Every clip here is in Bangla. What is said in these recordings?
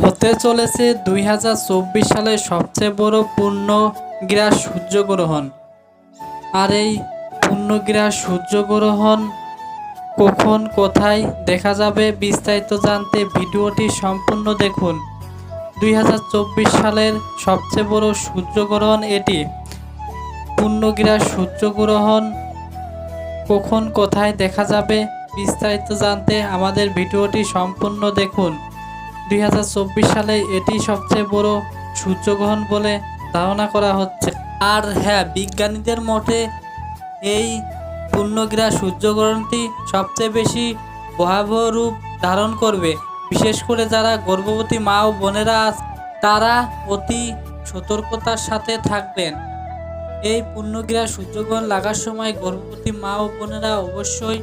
হতে চলেছে 2024 সালের সবচেয়ে বড় পূর্ণগ্রাস সূর্যগ্রহণ। আর এই পূর্ণগ্রাস সূর্যগ্রহণ কখন কোথায় দেখা যাবে বিস্তারিত জানতে ভিডিওটি সম্পূর্ণ দেখুন। 2024 সালের সবচেয়ে বড় সূর্যগ্রহণ এটি। পূর্ণগ্রাস সূর্যগ্রহণ কখন কোথায় দেখা যাবে বিস্তারিত জানতে আমাদের ভিডিওটি সম্পূর্ণ দেখুন। 2024 সালে এটি সবচেয়ে বড় সূর্যগ্রহণ বলে ধারণা করা হচ্ছে। আর হ্যাঁ, বিজ্ঞানীদের মতে এই পূর্ণগ্রাস সূর্যগ্রহণটি সবচেয়ে বেশি ভয়াবহ রূপ ধারণ করবে। বিশেষ করে যারা গর্ভবতী মা ও বোনেরা আছে তারা অতি সতর্কতার সাথে থাকবেন। এই পূর্ণগ্রাস সূর্যগ্রহণ লাগার সময় গর্ভবতী মা ও বোনেরা অবশ্যই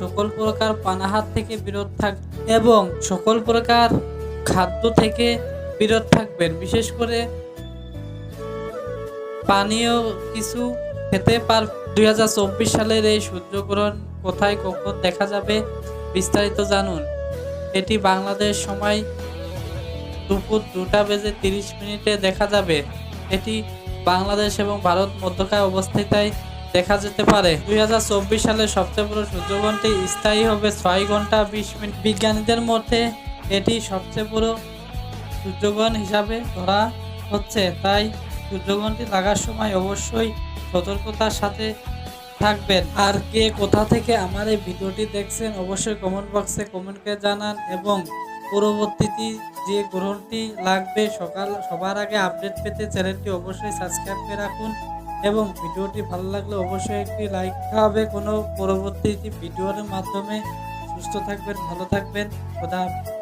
সকল প্রকার পানাহার থেকে বিরত থাকবেন এবং সকল প্রকার খাদ্য থেকে বিরত থাকবেন। বিশেষ করে পানীয় কিছু খেতে পার। 2024 সালের এই সূর্যগ্রহণ কোথায় কখন দেখা যাবে বিস্তারিত জানুন। এটি বাংলাদেশ সময় দুপুর 2:30 দেখা যাবে। এটি বাংলাদেশ এবং ভারত মধ্যকায় অবস্থিত দেখা যেতে পারে। 2024 সালের সবচেয়ে বড় সূর্যগ্রহণটি স্থায়ী হবে 6 ঘন্টা 20 মিনিট। বিজ্ঞানীদের মতে এটি সবচেয়ে বড় সূর্যগ্রহণ হিসাবে ধরা হচ্ছে। তাই সূর্যগ্রহণটি লাগার সময় অবশ্যই সতর্কতার সাথে থাকবেন। আর কে কোথা থেকে আমার এই ভিডিওটি দেখছেন অবশ্যই কমেন্ট বক্সে কমেন্ট করে জানান এবং পরবর্তীতে যে গ্রহণটি লাগবে সবার আগে আপডেট পেতে চ্যানেলটি অবশ্যই সাবস্ক্রাইব করে রাখুন এবং ভিডিওটি ভালো লাগলে অবশ্যই একটি লাইক হবে কোনো পরবর্তী ভিডিওর মাধ্যমে। সুস্থ থাকবেন, ভালো থাকবেন, খোদা হাফেজ।